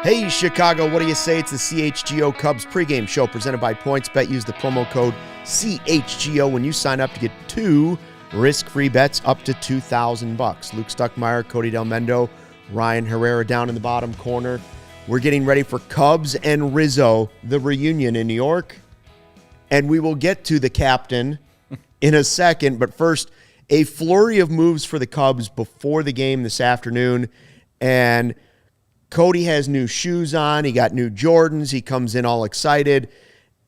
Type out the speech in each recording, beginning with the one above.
Hey, Chicago, what do you say? It's the CHGO Cubs Pregame Show presented by PointsBet. Use the promo code CHGO when you sign up to get 2 risk-free bets up to $2,000. Luke Stuckmeyer, Cody Del Mendo, Ryan Herrera down in the bottom corner. We're getting ready for Cubs and Rizzo, the reunion in New York. And we will get to the captain in a second. But first, a flurry of moves for the Cubs before the game this afternoon. And Cody has new shoes on. He got new Jordans. He comes in all excited,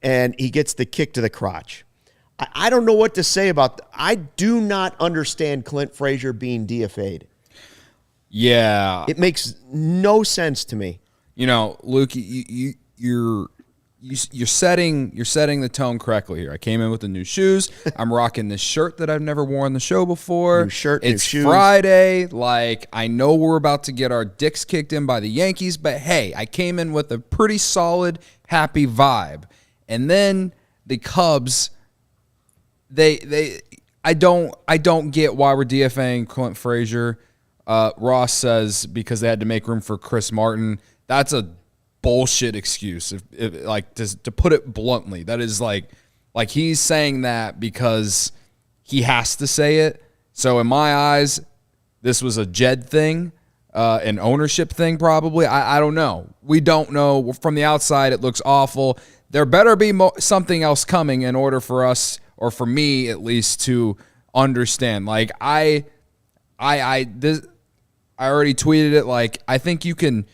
and he gets the kick to the crotch. I don't know what to say about that. I do not understand Clint Frazier being DFA'd. Yeah. It makes no sense to me. You know, Luke, you're setting the tone correctly here. I came in with the new shoes. I'm rocking this shirt that I've never worn on the show before. New shirt, it's new shoes. Friday. Like, I know we're about to get our dicks kicked in by the Yankees, but hey, I came in with a pretty solid, happy vibe. And then the Cubs, I don't get why we're DFAing Clint Frazier. Ross says because they had to make room for Chris Martin. That's a bullshit excuse. If like to put it bluntly, that is like he's saying that because he has to say it. So in my eyes, this was a Jed thing, an ownership thing probably. I don't know. We don't know. From the outside, it looks awful. There better be something else coming in order for us, or for me at least, to understand. Like I already tweeted it. Like, I think you can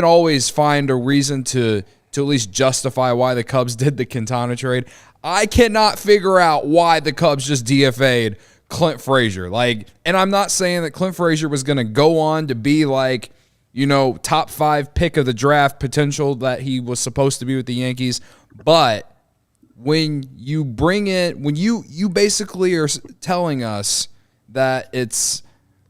always find a reason to at least justify why the Cubs did the Quintana trade. I cannot figure out why the Cubs just DFA'd Clint Frazier. Like, and I'm not saying that Clint Frazier was going to go on to be like, you know, top 5 pick of the draft potential that he was supposed to be with the Yankees. But when you bring in, when you basically are telling us that it's,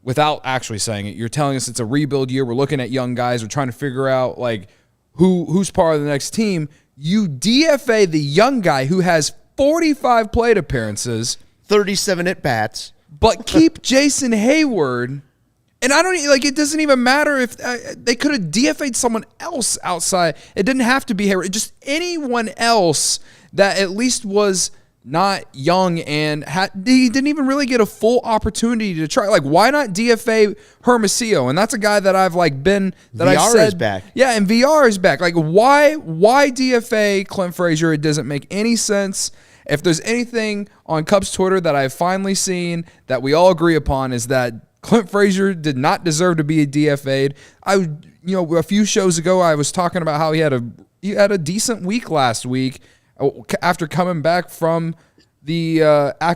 without actually saying it, you're telling us it's a rebuild year. We're looking at young guys. We're trying to figure out like who's part of the next team. You DFA the young guy who has 45 plate appearances, 37 at-bats. but keep Jason Hayward. And I don't like. It doesn't even matter if they could have DFA'd someone else outside. It didn't have to be Hayward. Just anyone else that at least was not young and he didn't even really get a full opportunity to try. Like, why not DFA Hermosillo? And that's a guy that I've like been that VR I've said is back. Yeah, and VR is back. Like, why DFA Clint Frazier? It doesn't make any sense. If there's anything on Cubs Twitter that I've finally seen that we all agree upon is that Clint Frazier did not deserve to be a DFA'd. A few shows ago I was talking about how he had a decent week last week after coming back from the I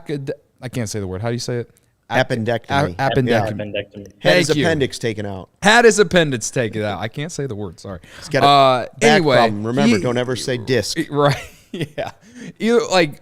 can't say the word. How do you say it? Appendectomy. Appendectomy. Had his appendix taken out. Had his appendix taken out. I can't say the word. Sorry. He's got a back anyway, problem. Remember, don't ever say disc. Right. Yeah.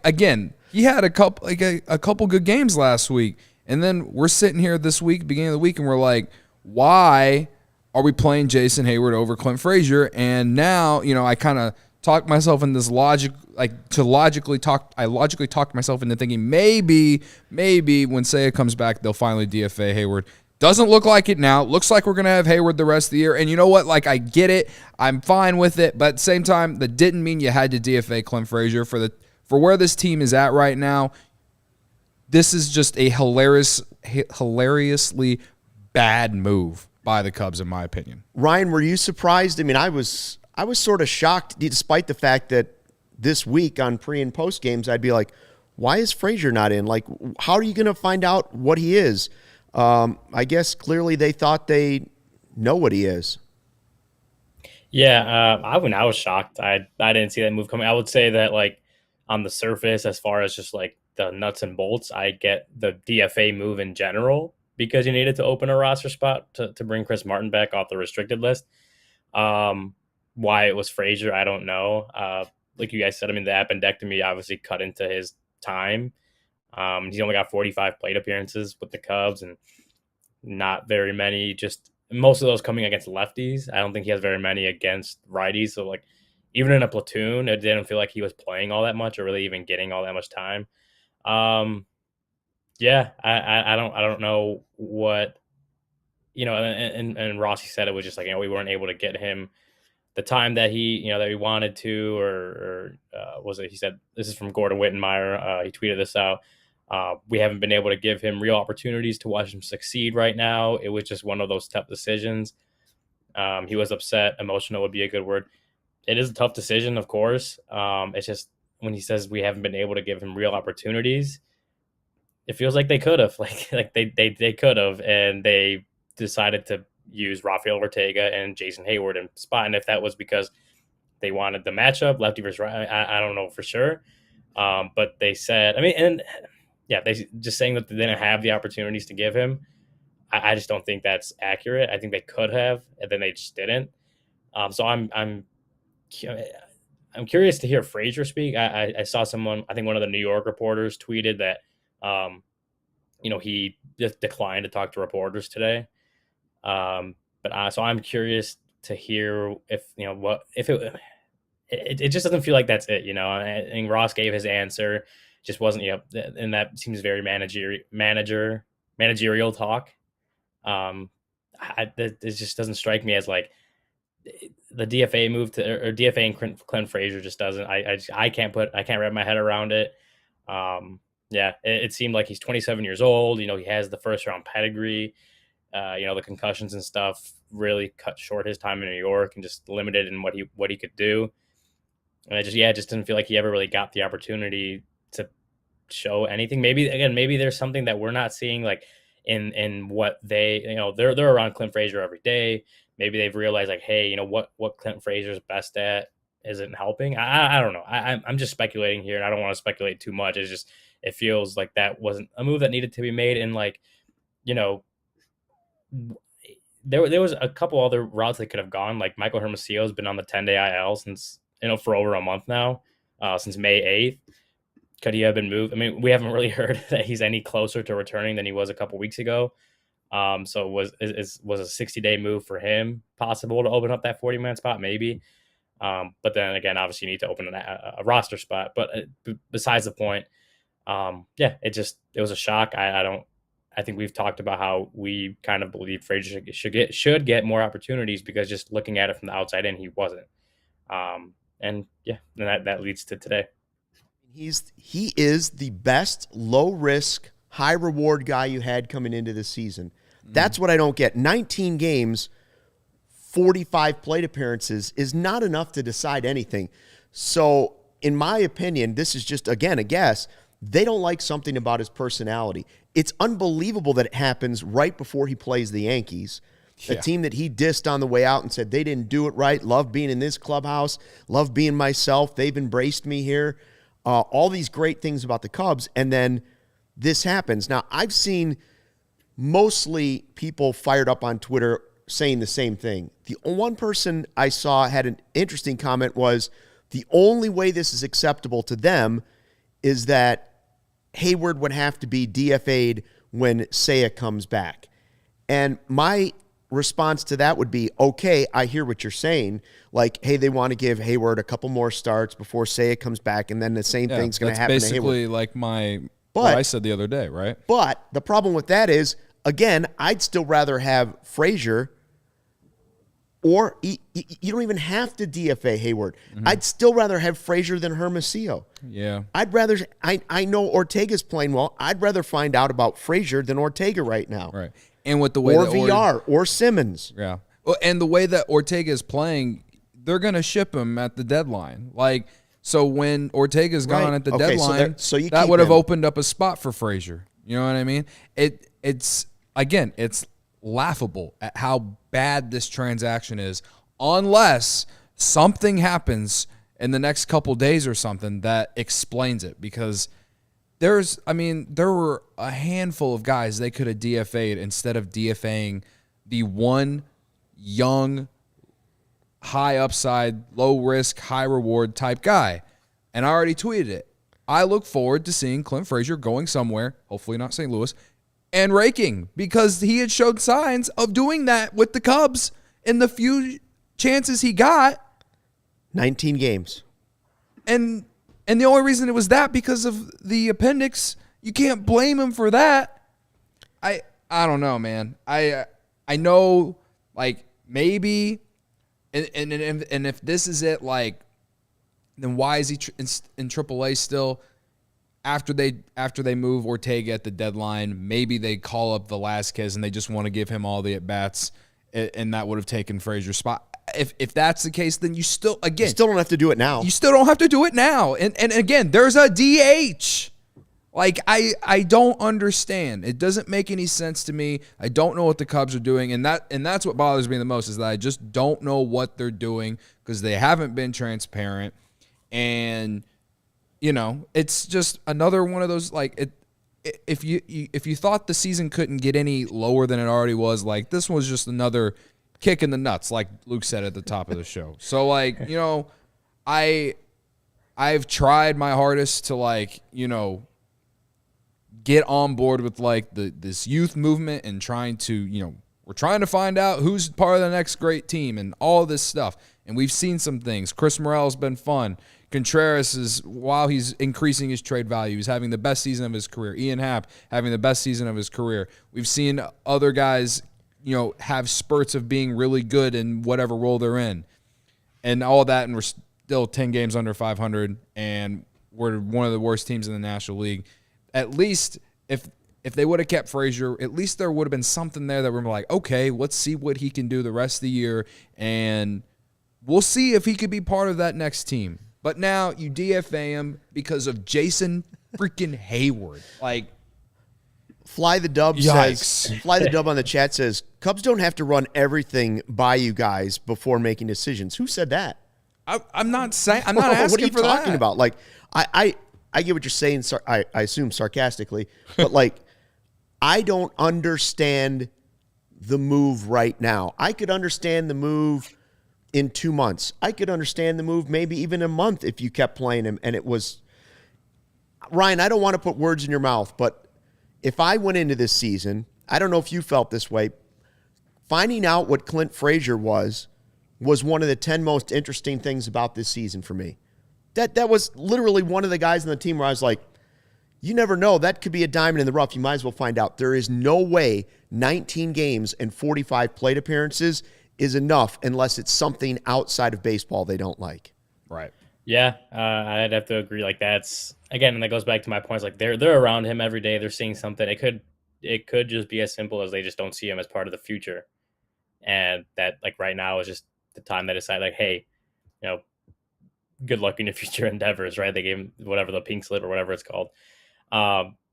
Again, he had a couple good games last week, and then we're sitting here this week, beginning of the week, and we're like, why are we playing Jason Hayward over Clint Frazier? And now, I kind of talked myself in this logic, I logically talked myself into thinking maybe when Seiya comes back, they'll finally DFA Hayward. Doesn't look like it now. Looks like we're going to have Hayward the rest of the year. And you know what? Like, I get it. I'm fine with it. But at the same time, that didn't mean you had to DFA Clint Frazier for where this team is at right now. This is just a hilariously bad move by the Cubs, in my opinion. Ryan, were you surprised? I mean, I was sort of shocked, despite the fact that this week on pre and post games, I'd be like, why is Frazier not in? Like, how are you going to find out what he is? I guess clearly they thought they know what he is. Yeah, I was shocked. I didn't see that move coming. I would say that, like, on the surface, as far as just like the nuts and bolts, I get the DFA move in general because you needed to open a roster spot to bring Chris Martin back off the restricted list. Why it was Frazier, I don't know. Like you guys said, I mean, the appendectomy obviously cut into his time. He's only got 45 plate appearances with the Cubs and not very many, just most of those coming against lefties. I don't think he has very many against righties. So, like, even in a platoon, it didn't feel like he was playing all that much or really even getting all that much time. Yeah, I don't know what, and Rossi said it was just like, we weren't able to get him the time that he wanted to, or was it? He said, this is from Gordon Wittenmeyer. He tweeted this out. We haven't been able to give him real opportunities to watch him succeed right now. It was just one of those tough decisions. He was upset. Emotional would be a good word. It is a tough decision, of course. It's just when he says we haven't been able to give him real opportunities, it feels like they could have, like they could have, and they decided to use Rafael Ortega and Jason Hayward in spot. And if that was because they wanted the matchup, lefty versus right, I don't know for sure. But they said, they just saying that they didn't have the opportunities to give him. I just don't think that's accurate. I think they could have, and then they just didn't. So I'm curious to hear Frazier speak. I saw someone, I think one of the New York reporters tweeted that, he just declined to talk to reporters today. So I'm curious to hear if it just doesn't feel like that's it. I think Ross gave his answer, just wasn't, and that seems very managerial talk. It just doesn't strike me as like the DFA move or DFA and Clint Frazier just doesn't. I can't wrap my head around it. It seemed like he's 27 years old. He has the first round pedigree. The concussions and stuff really cut short his time in New York and just limited in what he could do. And it just didn't feel like he ever really got the opportunity to show anything. Maybe there's something that we're not seeing, like in what they're around Clint Frazier every day. Maybe they've realized, like, hey, what Clint Frazier's best at isn't helping. I don't know. I'm just speculating here, and I don't want to speculate too much. It's just, it feels like that wasn't a move that needed to be made. And like, there was a couple other routes they could have gone. Like Michael Hermosillo has been on the 10-day IL since, for over a month now, since May 8th. Could he have been moved? I mean, we haven't really heard that he's any closer to returning than he was a couple weeks ago. So was a 60-day move for him possible to open up that 40-man spot? Maybe. But then again, obviously you need to open a roster spot. But besides the point, it was a shock. I think we've talked about how we kind of believe Frazier should get more opportunities, because just looking at it from the outside in, he wasn't. And that leads to today. He is the best low risk, high reward guy you had coming into the season. That's what I don't get. 19 games, 45 plate appearances is not enough to decide anything. So, in my opinion, this is just, again, a guess. They don't like something about his personality. It's unbelievable that it happens right before he plays the Yankees, a team that he dissed on the way out and said they didn't do it right, love being in this clubhouse, love being myself, they've embraced me here, all these great things about the Cubs, and then this happens. Now, I've seen mostly people fired up on Twitter saying the same thing. The one person I saw had an interesting comment was, the only way this is acceptable to them is that Hayward would have to be DFA'd when Seiya comes back. And my response to that would be, okay, I hear what you're saying. Like, hey, they want to give Hayward a couple more starts before Seiya comes back, and then the same thing's going to happen to Hayward. Basically like what I said the other day, right? But the problem with that is, again, I'd still rather have Frazier, or you don't even have to DFA Hayward. Mm-hmm. I'd still rather have Frazier than Hermosillo. Yeah. I'd rather, I know Ortega's playing well. I'd rather find out about Frazier than Ortega right now. Right. And with the way or VR or Simmons. Yeah. Well, and the way that Ortega is playing, they're going to ship him at the deadline. Like, so when Ortega's gone at the deadline, so that would have opened up a spot for Frazier. You know what I mean? It's laughable at how bad this transaction is, unless something happens in the next couple days or something that explains it. Because there were a handful of guys they could have DFA'd instead of DFAing the one young, high upside, low risk, high reward type guy. And I already tweeted it. I look forward to seeing Clint Frazier going somewhere, hopefully not St. Louis, and raking, because he had showed signs of doing that with the Cubs in the few chances he got. 19 games. And the only reason it was that because of the appendix. You can't blame him for that. I don't know, man. I know, like, maybe And if this is it, like, then why is he in AAA still? After they move Ortega at the deadline, maybe they call up Velasquez and they just want to give him all the at bats, and that would have taken Frazier's spot. If that's the case, then you still don't have to do it now. You still don't have to do it now. And again, there's a DH. Like, I don't understand. It doesn't make any sense to me. I don't know what the Cubs are doing, and that's what bothers me the most, is that I just don't know what they're doing because they haven't been transparent. And it's just another one of those, like, if you thought the season couldn't get any lower than it already was, like, this was just another kick in the nuts, like Luke said at the top of the show. So, like, I've tried my hardest to, like, get on board with, like, this youth movement and trying to, we're trying to find out who's part of the next great team and all this stuff. And we've seen some things. Chris Morel's been fun. Contreras is, while he's increasing his trade value, he's having the best season of his career. Ian Happ having the best season of his career. We've seen other guys, have spurts of being really good in whatever role they're in. And all that, and we're still 10 games under 500, and we're one of the worst teams in the National League. At least if they would have kept Frazier, at least there would have been something there that we're like, okay, let's see what he can do the rest of the year, and we'll see if he could be part of that next team. But now you DFA him because of Jason freaking Hayward. Like, Fly the Dub on the chat says, Cubs don't have to run everything by you guys before making decisions. Who said that? I'm not saying. I'm not asking for that. What are you talking about? Like, I get what you're saying. I assume sarcastically, but, like, I don't understand the move right now. I could understand the move in 2 months. I could understand the move maybe even a month if you kept playing him. And it was, Ryan, I don't want to put words in your mouth, but if I went into this season, I don't know if you felt this way, finding out what Clint Frazier was one of the 10 most interesting things about this season for me. That was literally one of the guys on the team where I was like, you never know. That could be a diamond in the rough. You might as well find out. There is no way 19 games and 45 plate appearances is enough unless it's something outside of baseball they don't like. Right. Yeah, I'd have to agree. Like, that's, again, and that goes back to my points. Like, they're around him every day. They're seeing something. It could just be as simple as they just don't see him as part of the future, and that, like, right now is just the time they decide, like, hey, good luck in your future endeavors. Right? They gave him whatever, the pink slip or whatever it's called.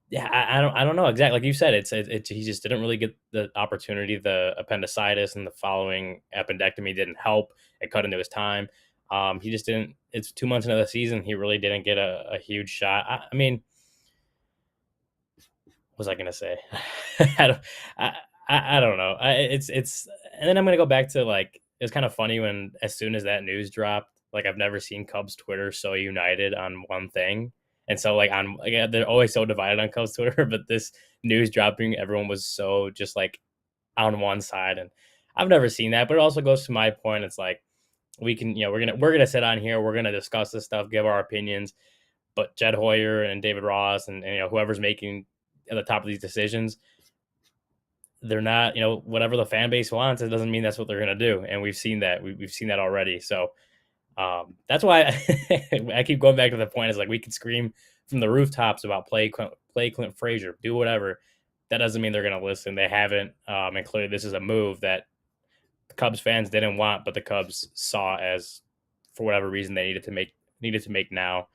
Yeah, I don't know exactly. Like you said, he just didn't really get the opportunity. The appendicitis and the following appendectomy didn't help. It cut into his time. He just didn't. It's 2 months into the season. He really didn't get a huge shot. I mean, what was I gonna say? I don't know. It's and then I'm gonna go back to, like, it was kind of funny when, as soon as that news dropped, like, I've never seen Cubs Twitter so united on one thing. And so, like, they're always so divided on Cubs Twitter, but this news dropping, everyone was so just, like, on one side, and I've never seen that. But it also goes to my point. It's like, we can, we're gonna sit on here, we're gonna discuss this stuff, give our opinions, but Jed Hoyer and David Ross and whoever's making at the top of these decisions, they're not, whatever the fan base wants, it doesn't mean that's what they're gonna do, and we've seen that. We've seen that already. So. That's why I keep going back to the point. Is like, we could scream from the rooftops about play Clint Frazier, do whatever. That doesn't mean they're going to listen. They haven't. And clearly this is a move that the Cubs fans didn't want, but the Cubs saw as, for whatever reason, they needed to make now.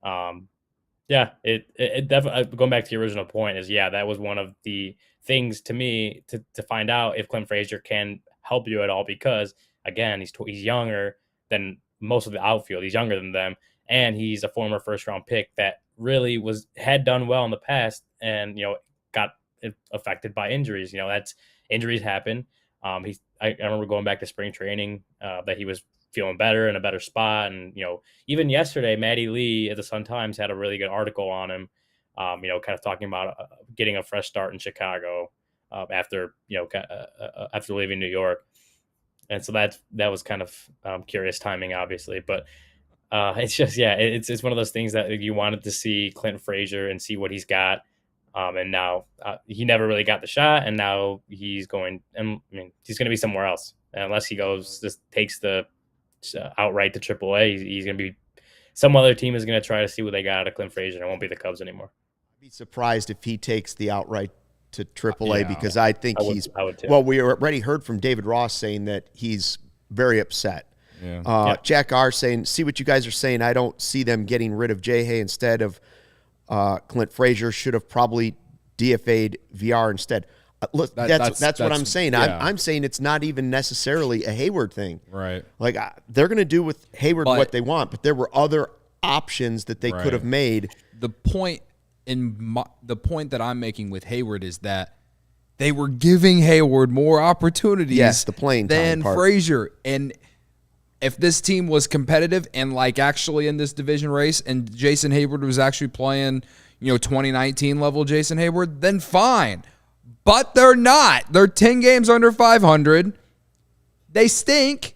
Yeah, it definitely, going back to the original point, is, yeah, that was one of the things to me to find out if Clint Frazier can help you at all, because, again, he's younger than most of the outfield. He's younger than them, and he's a former first-round pick that really had done well in the past, and got affected by injuries. That's, injuries happen. I remember going back to spring training, that he was feeling better, in a better spot, and even yesterday, Maddie Lee at the Sun-Times had a really good article on him, kind of talking about getting a fresh start in Chicago after after leaving New York. And so that was kind of curious timing, obviously. But it's just, yeah, it's one of those things that you wanted to see Clint Frazier and see what he's got. And now he never really got the shot, and now he's going to be somewhere else. And unless he just takes the outright to AAA, he's going to be some other team is going to try to see what they got out of Clint Frazier. It won't be the Cubs anymore. I'd be surprised if he takes the outright to AAA because I think I would too. Well, we already heard from David Ross saying that he's very upset. Jack R saying, see what you guys are saying. I don't see them getting rid of J-Hay instead of Clint Frazier. Should have probably DFA'd VR instead. Look, that's what I'm saying. Yeah. I'm saying it's not even necessarily a Hayward thing. Right. Like they're going to do with Hayward what they want, but there were other options that they could have made. The point that I'm making with Hayward is that they were giving Hayward more opportunities than Frazier. And if this team was competitive and like actually in this division race and Jason Hayward was actually playing, 2019 level Jason Hayward, then fine. But they're not. They're 10 games under 500. They stink.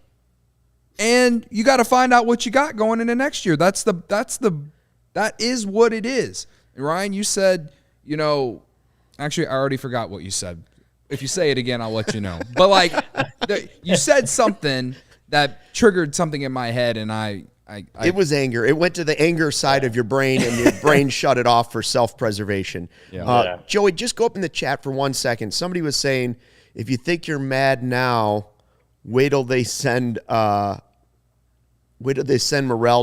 And you got to find out what you got going into next year. That is what it is. And Ryan, you said, actually, I already forgot what you said. If you say it again, I'll let you know. But you said something that triggered something in my head, and it was anger. It went to the anger side of your brain, and your brain shut it off for self-preservation. Joey, just go up in the chat for 1 second. Somebody was saying, if you think you're mad now, wait till they send Morel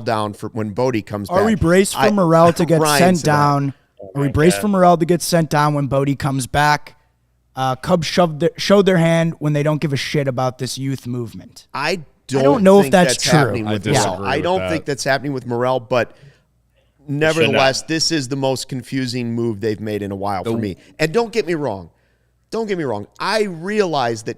down for when Bodie comes back. Are we braced for Morel to get sent down? Are we braced for Morel to get sent down when Bodie comes back? Cubs showed their hand when they don't give a shit about this youth movement. I don't know if that's true. I don't think that's happening with Morel, but nevertheless, this is the most confusing move they've made in a while for me. And don't get me wrong. I realize that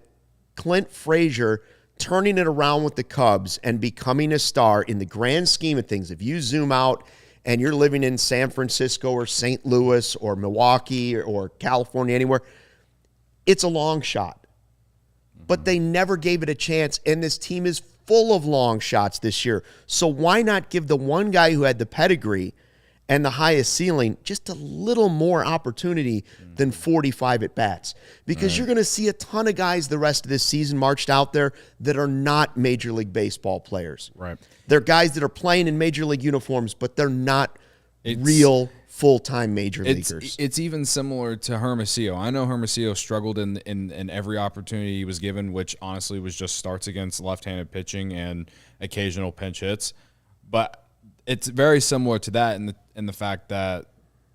Clint Frazier turning it around with the Cubs and becoming a star in the grand scheme of things, if you zoom out and you're living in San Francisco or St. Louis or Milwaukee or California, anywhere, it's a long shot. But they never gave it a chance, and this team is full of long shots this year. So why not give the one guy who had the pedigree and the highest ceiling just a little more opportunity than 45 at-bats? Because you're going to see a ton of guys the rest of this season marched out there that are not Major League Baseball players. Right. They're guys that are playing in Major League uniforms, but they're not real full-time major leaguers. It's even similar to Hermosillo. I know Hermosillo struggled in every opportunity he was given, which honestly was just starts against left-handed pitching and occasional pinch hits. But it's very similar to that in the fact that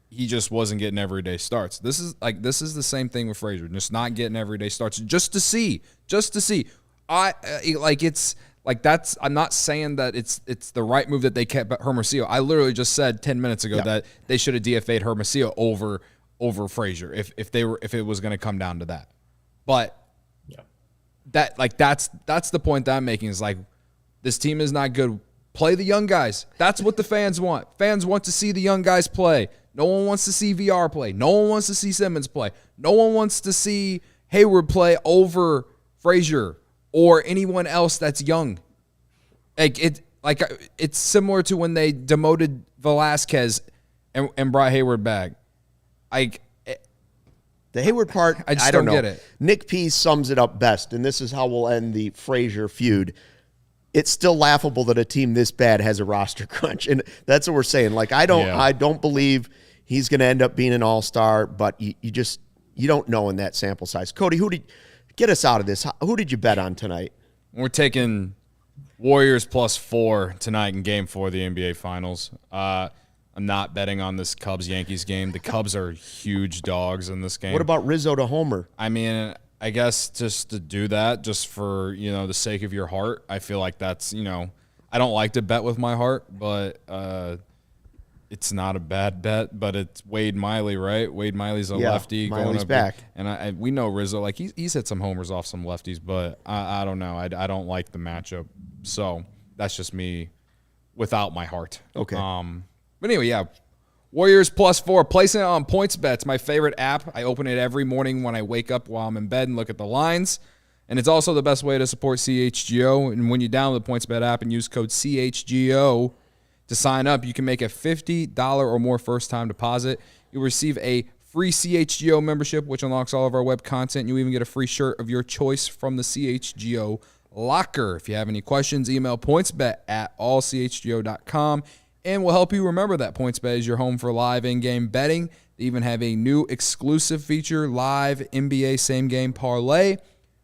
he just wasn't getting everyday starts. This is the same thing with Frazier, just not getting everyday starts, just to see. I'm not saying that it's the right move that they kept Hermosillo. I literally just said 10 minutes ago that they should have DFA'd Hermosillo over Frazier if it was going to come down to that. But that's the point that I'm making is this team is not good. Play the young guys. That's what the fans want. Fans want to see the young guys play. No one wants to see VR play. No one wants to see Simmons play. No one wants to see Hayward play over Frazier or anyone else that's young. It's similar to when they demoted Velasquez and brought Hayward back. The Hayward part, I don't know. Get it. Nick P sums it up best, and this is how we'll end the Frazier feud. It's still laughable that a team this bad has a roster crunch, and that's what we're saying. I don't believe he's going to end up being an all-star, but you don't know in that sample size. Cody, get us out of this. Who did you bet on tonight? We're taking Warriors +4 tonight in Game 4 of the NBA Finals. I'm not betting on this Cubs-Yankees game. The Cubs are huge dogs in this game. What about Rizzo to homer? I mean, I guess just to do that, just for, the sake of your heart, I feel like that's, I don't like to bet with my heart, but it's not a bad bet, but it's Wade Miley, right? Wade Miley's a lefty. Miley's back. And we know Rizzo, he's hit some homers off some lefties, but I don't know. I don't like the matchup. So that's just me without my heart. Okay. But anyway, Warriors +4. Placing it on PointsBet's my favorite app. I open it every morning when I wake up while I'm in bed and look at the lines. And it's also the best way to support CHGO. And when you download the PointsBet app and use code CHGO to sign up, you can make a $50 or more first-time deposit. You'll receive a free CHGO membership, which unlocks all of our web content. You even get a free shirt of your choice from the CHGO locker. If you have any questions, email pointsbet@allchgo.com, and we'll help you remember that PointsBet is your home for live in-game betting. They even have a new exclusive feature, live NBA same-game parlay.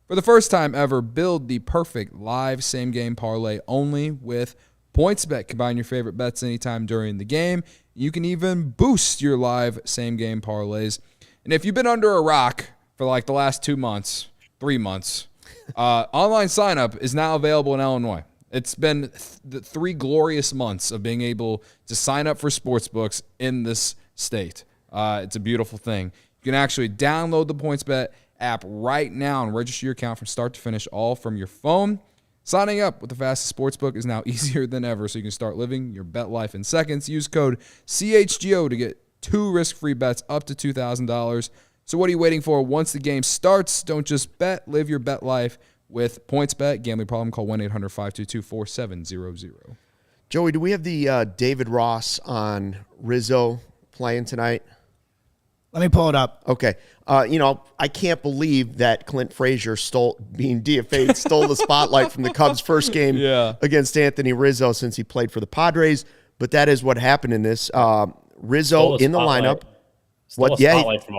For the first time ever, build the perfect live same-game parlay only with PointsBet. Combine your favorite bets anytime during the game. You can even boost your live same-game parlays. And if you've been under a rock for like the last 2 months, 3 months, online sign-up is now available in Illinois. It's been 3 glorious months of being able to sign up for sportsbooks in this state. It's a beautiful thing. You can actually download the PointsBet app right now and register your account from start to finish, all from your phone. Signing up with the fastest sportsbook is now easier than ever, so you can start living your bet life in seconds. Use code CHGO to get 2 risk-free bets up to $2,000. So what are you waiting for? Once the game starts, don't just bet, live your bet life with PointsBet. Gambling problem, call 1-800-522-4700. Joey, do we have the David Ross on Rizzo playing tonight? Let me pull it up. Okay. I can't believe that Clint Frazier beingDFA'd stole the spotlight from the Cubs' first game against Anthony Rizzo since he played for the Padres. But that is what happened in this. Rizzo in the lineup. Stole a spotlight from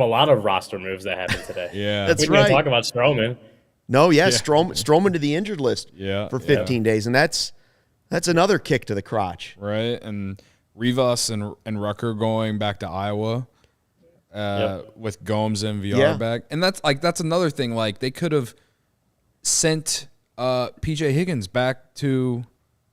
a lot of roster moves that happened today. That's we right. Talk about Stroman. No, Stroman to the injured list for 15 days, and that's another kick to the crotch. Right, and Rivas and Rucker going back to Iowa. With Gomes and VR back. And that's another thing. Like, they could have sent PJ Higgins back to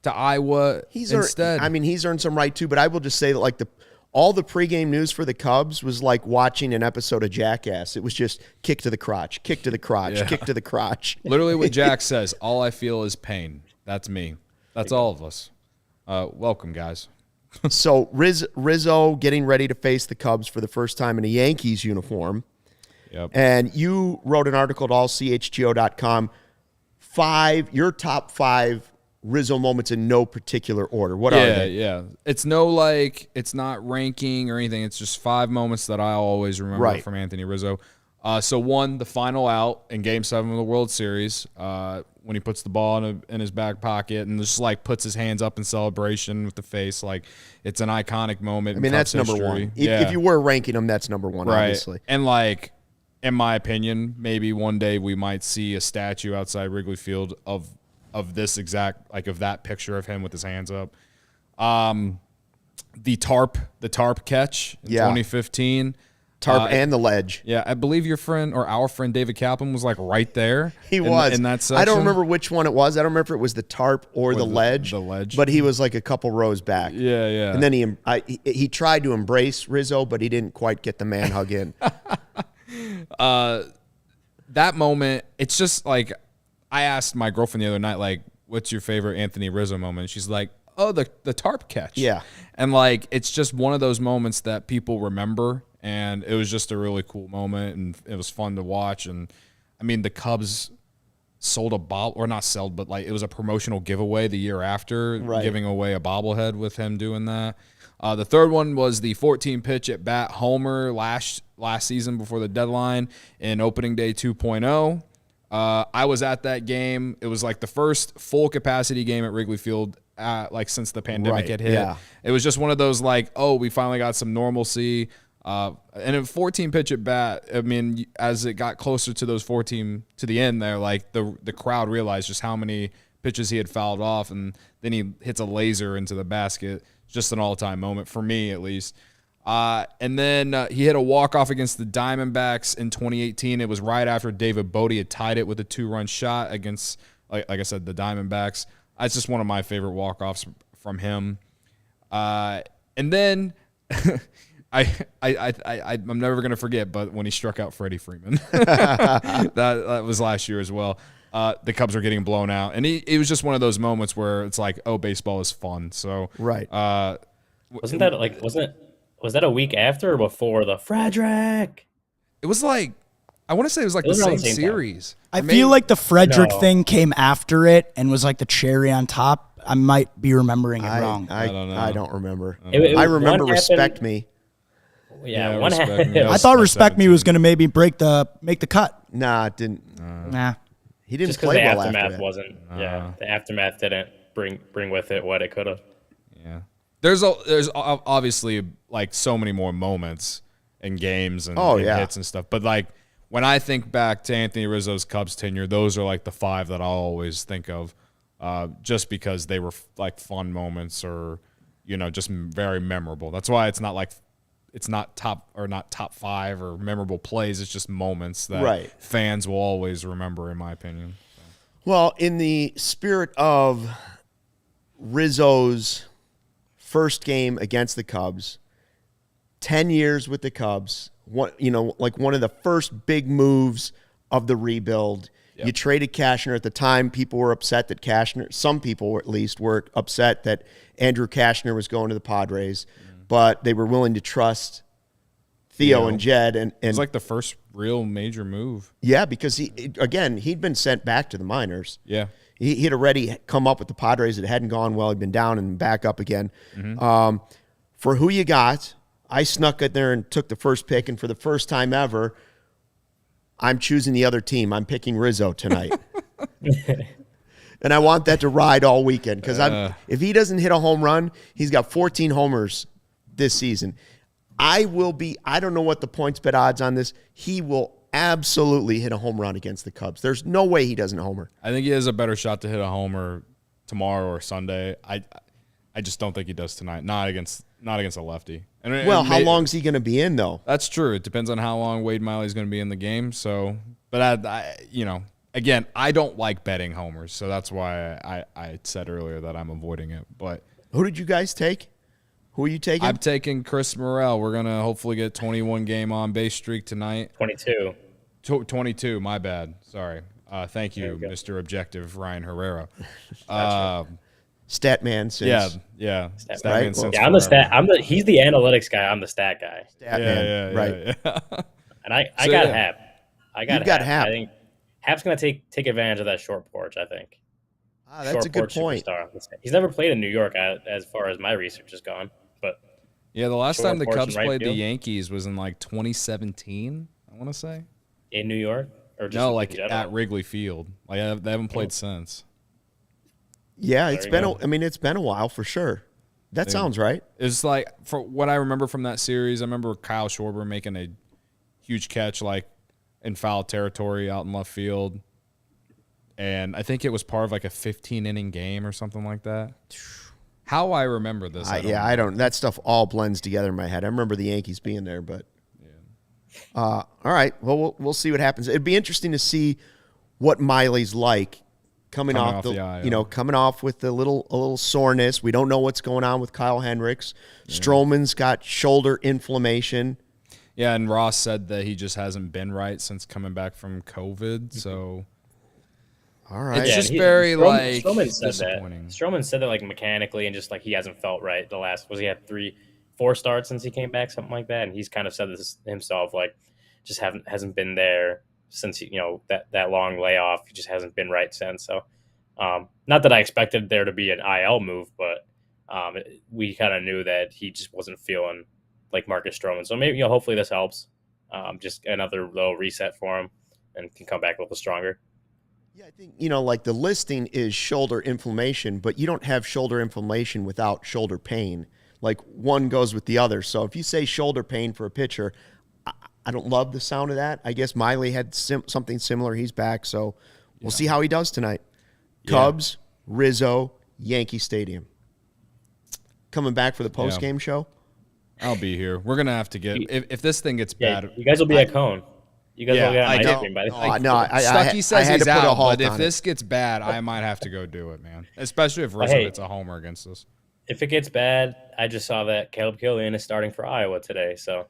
Iowa instead. He's earned some right too, but I will just say that all the pregame news for the Cubs was like watching an episode of Jackass. It was just kick to the crotch, kick to the crotch, kick to the crotch. Literally what Jack says, all I feel is pain. That's me. That's all of us. Welcome, guys. So Rizzo getting ready to face the Cubs for the first time in a Yankees uniform. Yep. And you wrote an article at allchgo.com, your top 5 Rizzo moments in no particular order. What are they? Yeah. It's not ranking or anything. It's just 5 moments that I always remember from Anthony Rizzo. So 1, the final out in Game 7 of the World Series, when he puts the ball in his back pocket and just puts his hands up in celebration with the face. Like, it's an iconic moment. That's number 1. If you were ranking them, that's number 1, obviously. And in my opinion, maybe one day we might see a statue outside Wrigley Field of this exact, of that picture of him with his hands up. The tarp catch in 2015. Tarp and the ledge. Yeah, I believe your friend or our friend David Kaplan was right there. He was in that section. I don't remember which one it was. I don't remember if it was the tarp or the ledge. The ledge, but he was a couple rows back. Yeah. And then he tried to embrace Rizzo, but he didn't quite get the man hug in. That moment, it's just I asked my girlfriend the other night, what's your favorite Anthony Rizzo moment? And she's like, oh, the tarp catch. Yeah. And it's just one of those moments that people remember. And it was just a really cool moment, and it was fun to watch. And, the Cubs sold a bobble, or not sold, but it was a promotional giveaway the year after, giving away a bobblehead with him doing that. The third one was the 14-pitch at-bat homer last season before the deadline in opening day 2.0. I was at that game. It was the first full-capacity game at Wrigley Field since the pandemic had hit. Yeah. It was just one of those we finally got some normalcy. And a 14-pitch at bat, as it got closer to those 14 to the end there, the crowd realized just how many pitches he had fouled off, and then he hits a laser into the basket. Just an all-time moment for me, at least. And then he hit a walk-off against the Diamondbacks in 2018. It was right after David Bodie had tied it with a 2-run shot against, like I said, the Diamondbacks. It's just one of my favorite walk-offs from him. And then I'm never going to forget, but when he struck out Freddie Freeman, that was last year as well. The Cubs are getting blown out, and it was just one of those moments where it's baseball is fun. So was that a week after or before the Frederick? It was I want to say it was the same series. I feel like the Frederick thing came after it and was the cherry on top. I might be remembering it wrong. I don't know. I don't remember. I remember Respect Me. Yeah, one half. I thought Respect Me was going to maybe make the cut. Nah, it didn't. Nah. He didn't Just play because the well aftermath after that. wasn't. Yeah, the aftermath didn't bring with it what it could have. Yeah. There's obviously like so many more moments in games and hits and stuff. But like when I think back to Anthony Rizzo's Cubs tenure, those are like the 5 that I'll always think of, just because they were like fun moments or, just very memorable. That's why it's not top 5 or memorable plays. It's just moments that fans will always remember, in my opinion. So. Well, in the spirit of Rizzo's first game against the Cubs, 10 years with the Cubs, like one of the first big moves of the rebuild. Yep. You traded Cashner. At the time, people were upset that some people at least were upset that Andrew Cashner was going to the Padres, but they were willing to trust Theo and Jed. And it was like the first real major move. Yeah, because he'd been sent back to the minors. Yeah. He had already come up with the Padres. It hadn't gone well. He'd been down and back up again. For who you got, I snuck in there and took the first pick, and for the first time ever, I'm choosing the other team. I'm picking Rizzo tonight. And I want that to ride all weekend because if he doesn't hit a home run, he's got 14 homers this season. I don't know what the points bet odds on this. He will absolutely hit a home run against the Cubs. There's no way he doesn't homer. I think he has a better shot to hit a homer tomorrow or Sunday. I just don't think he does tonight. Not against a lefty. How long is he going to be in though? That's true. It depends on how long Wade Miley's going to be in the game. So, but again, I don't like betting homers, so that's why I said earlier that I'm avoiding it. But who did you guys take? Who are you taking? I'm taking Chris Morel. We're gonna hopefully get 21 game on base streak tonight. 22. 22. My bad. Sorry. Thank you, Mr. Objective Ryan Herrera. Statman since Statman since I'm the stat. He's the analytics guy. I'm the stat guy. Statman, right? Yeah. And I got Hap. You've got Hap. I think Hap's gonna take advantage of that short porch. I think. That's a good point. Superstar. He's never played in New York, as far as my research has gone. But the last time the Cubs played the Yankees was in like 2017. I want to say in New York, or just no, at Wrigley Field. Like they haven't played since. Yeah, it's been a while for sure. That sounds right. It's like, for what I remember from that series, I remember Kyle Schwarber making a huge catch like in foul territory out in left field. And I think it was part of like a 15-inning game or something like that. How I remember this, I don't. That stuff all blends together in my head. I remember the Yankees being there, but all right. Well, we'll see what happens. It'd be interesting to see what Miley's like coming off the IL. Coming off with a little soreness. We don't know what's going on with Kyle Hendricks. Yeah. Stroman's got shoulder inflammation. Yeah, and Ross said that he just hasn't been right since coming back from COVID. So. All right. It's just Stroman said disappointing. Stroman said that like mechanically and just like he hasn't felt right. He had 4 starts since he came back, something like that, and he's kind of said this himself, like just hasn't been there since that long layoff. He just hasn't been right since. So, not that I expected there to be an IL move, but we kind of knew that he just wasn't feeling like Marcus Stroman. So maybe hopefully this helps. Just another little reset for him, and can come back a little stronger. Yeah, I think, like the listing is shoulder inflammation, but you don't have shoulder inflammation without shoulder pain. Like one goes with the other. So if you say shoulder pain for a pitcher, I don't love the sound of that. I guess Miley had something similar. He's back, so we'll see how he does tonight. Cubs, Rizzo, Yankee Stadium. Coming back for the post-game show? I'll be here. We're going to have to get – if this thing gets bad – you guys will be at Cone. You guys will get an ice cream by the way. Stuckey says he's out, but if this gets bad, I might have to go do it, man. Especially if Rizzo hits a homer against us. If it gets bad, I just saw that Caleb Killian is starting for Iowa today, so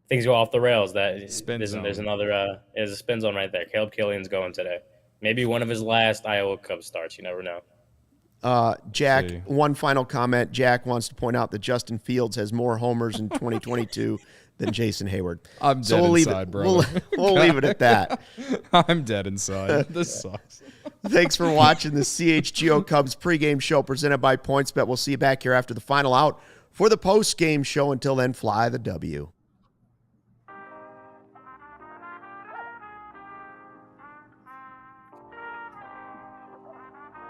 things go off the rails. There's another there's a spin zone right there. Caleb Killian's going today. Maybe one of his last Iowa Cubs starts. You never know. Jack, one final comment. Jack wants to point out that Justin Fields has more homers in 2022 than Jason Hayward. I'm dead inside, bro. We'll leave it at that. I'm dead inside. This sucks. Thanks for watching the CHGO Cubs pregame show presented by PointsBet. We'll see you back here after the final out for the postgame show. Until then, fly the W.